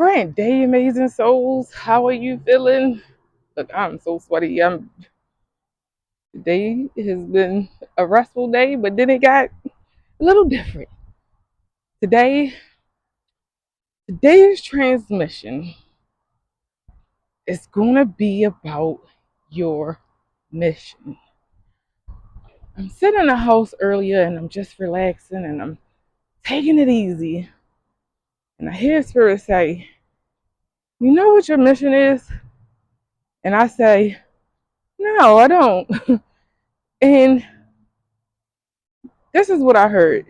Great day, amazing souls. How are you feeling? Look, I'm so sweaty. Today has been a restful day, but then it got a little different. Today, today's transmission is gonna be about your mission. I'm sitting in the house earlier and I'm just relaxing and I'm taking it easy. And I hear Spirit say, "You know what your mission is?" And I say, "No, I don't." And this is what I heard.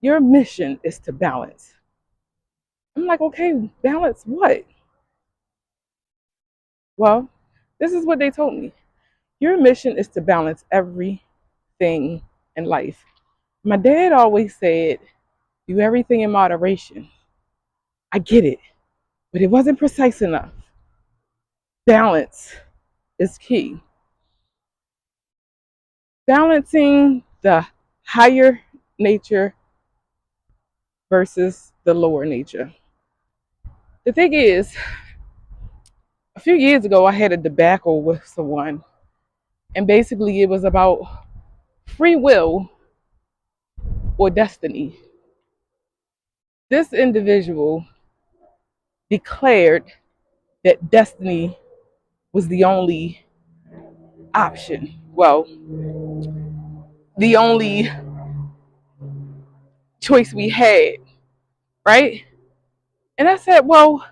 Your mission is to balance. I'm like, okay, balance what? Well, this is what they told me. Your mission is to balance everything in life. My dad always said, do everything in moderation. I get it, but it wasn't precise enough. Balance is key. Balancing the higher nature versus the lower nature. The thing is, a few years ago, I had a debacle with someone, and basically it was about free will or destiny. This individual declared that destiny was the only option. Well, the only choice we had, right? And I said, well,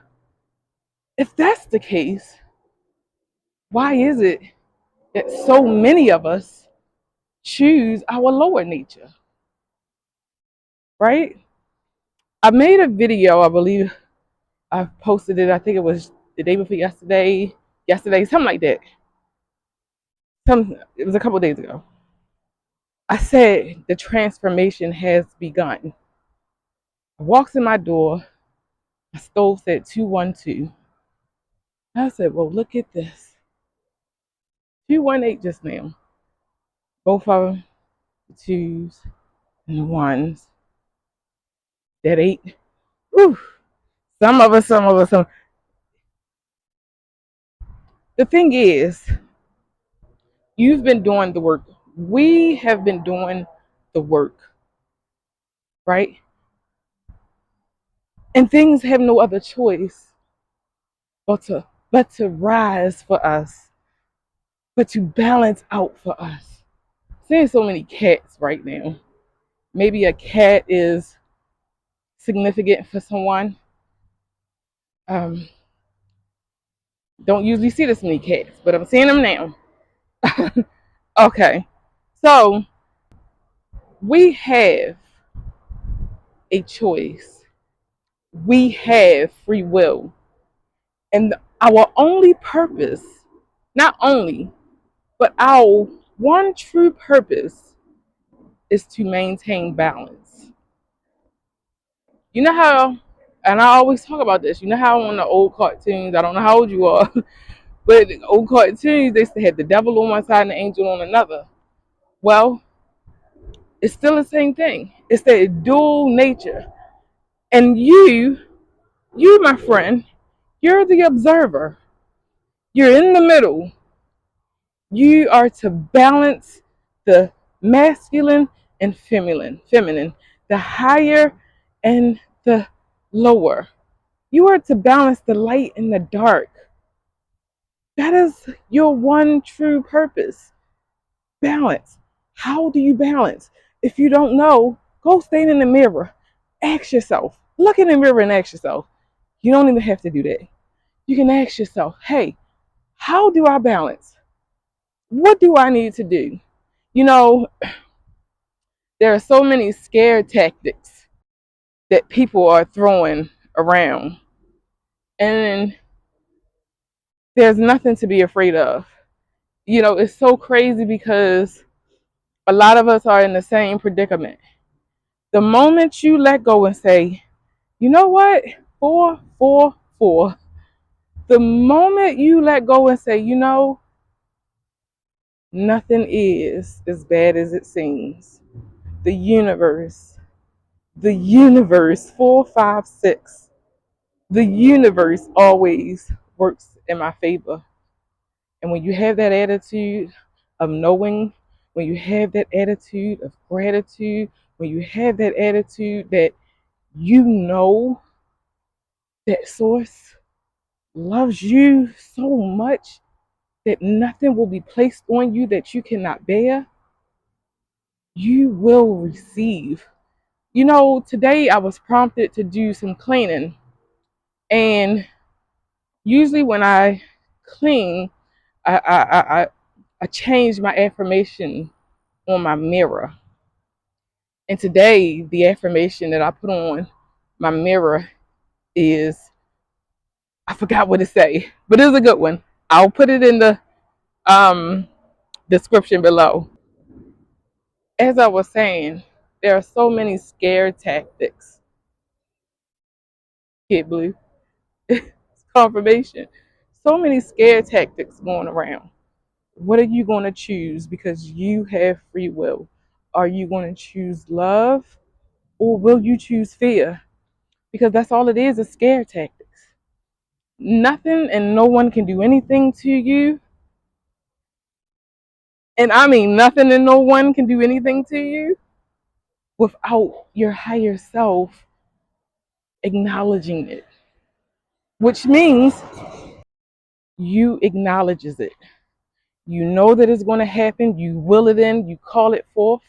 if that's the case, why is it that so many of us choose our lower nature, right? I made a video, I believe I posted it, I think it was the day before yesterday, something like that. It was a couple of days ago. I said the transformation has begun. I walks in my door, my stove said 212. I said, well, look at this. 218 just now. Both of them, the twos and the ones. That eight. Whew. Some of us. The thing is, you've been doing the work. We have been doing the work, right? And things have no other choice but to rise for us, but to balance out for us. Seeing so many cats right now. Maybe a cat is significant for someone. Um, don't usually see this many cats, but I'm seeing them now. Okay, so we have a choice. We have free will, and our only purpose, not only, but our one true purpose, is to maintain balance. You know how, and I always talk about this. You know how on the old cartoons, I don't know how old you are, but old cartoons, they used to have the devil on one side and the angel on another. Well, it's still the same thing. It's the dual nature. And you, my friend, you're the observer. You're in the middle. You are to balance the masculine and feminine, the higher and the lower. You are to balance the light and the dark. That is your one true purpose. Balance. How do you balance? If you don't know, go stand in the mirror. Ask yourself. Look in the mirror and ask yourself. You don't even have to do that. You can ask yourself, hey, how do I balance? What do I need to do? You know, there are so many scare tactics that people are throwing around, and there's nothing to be afraid of. You know, it's so crazy because a lot of us are in the same predicament. The moment you let go and say, you know what, 444, the moment you let go and say, you know, nothing is as bad as it seems. The universe, 456 The universe always works in my favor. And when you have that attitude of knowing, when you have that attitude of gratitude, when you have that attitude that you know that source loves you so much that nothing will be placed on you that you cannot bear, you will receive. You know, today I was prompted to do some cleaning, and usually when I clean, I change my affirmation on my mirror. And today, the affirmation that I put on my mirror is, I forgot what to say, but it's a good one. I'll put it in the um, description below. As I was saying, there are so many scare tactics. Kid Blue, confirmation. So many scare tactics going around. What are you going to choose? Because you have free will. Are you going to choose love, or will you choose fear? Because that's all it is scare tactics. Nothing and no one can do anything to you. And I mean, nothing and no one can do anything to you without your higher self acknowledging it, which means you acknowledges it. You know that it's going to happen. You will it in. You call it forth.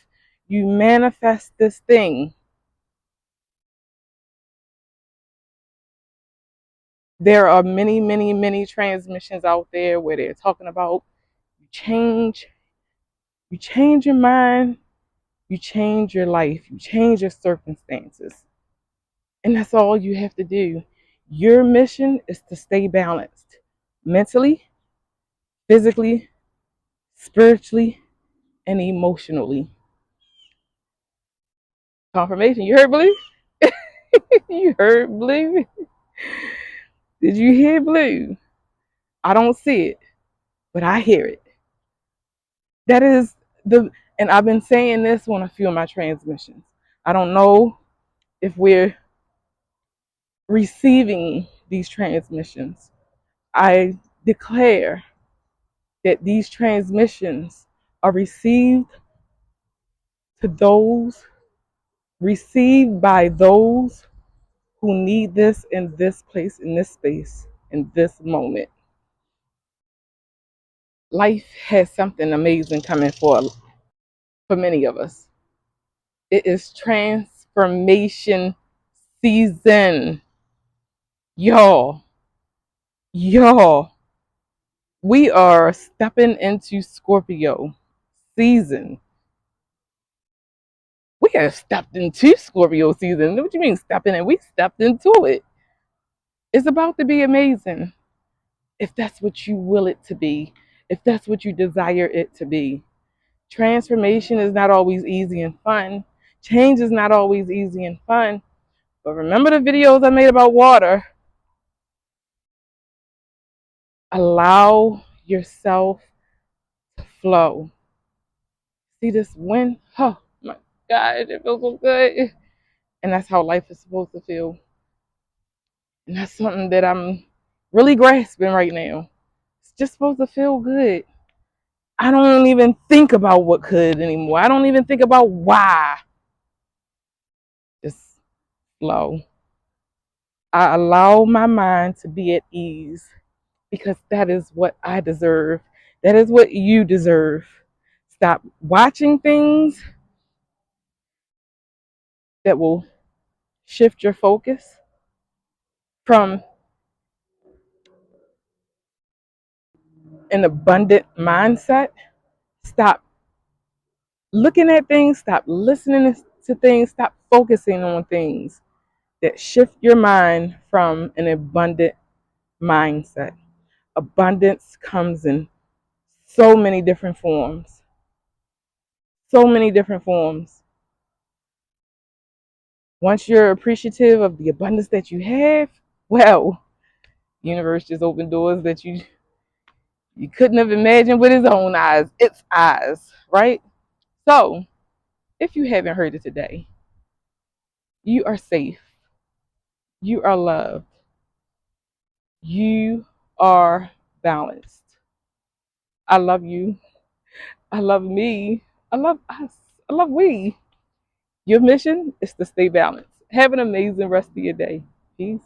You manifest this thing. There are many, many, many transmissions out there where they're talking about you change, you change your mind, you change your life, you change your circumstances. And that's all you have to do. Your mission is to stay balanced mentally, physically, spiritually, and emotionally. Confirmation. You heard, Blue? You heard, Blue? Did you hear, Blue? I don't see it, but I hear it. That is the, and I've been saying this on a few of my transmissions. I don't know if we're receiving these transmissions. I declare that these transmissions are to those received by those who need this in this place, in this space, in this moment. Life has something amazing coming for many of us. It is transformation season. Y'all, y'all, we are stepping into Scorpio season. We have stepped into Scorpio season. What do you mean stepping in? We stepped into it. It's about to be amazing if that's what you will it to be, if that's what you desire it to be. Transformation is not always easy and fun. Change is not always easy and fun. But remember the videos I made about water? Allow yourself to flow. See this wind? Oh my God, it feels so good. And that's how life is supposed to feel. And that's something that I'm really grasping right now. It's just supposed to feel good. I don't even think about what could anymore. I don't even think about why. Just flow. I allow my mind to be at ease because that is what I deserve. That is what you deserve. Stop watching things that will shift your focus from an abundant mindset. Stop looking at things, stop listening to things, stop focusing on things that shift your mind from an abundant mindset. Abundance comes in so many different forms. So many different forms. Once you're appreciative of the abundance that you have, well, the universe just opened doors that you couldn't have imagined with its own eyes, its eyes, right? So, if you haven't heard it today, you are safe. You are loved. You are balanced. I love you. I love me. I love us. I love we. Your mission is to stay balanced. Have an amazing rest of your day. Peace.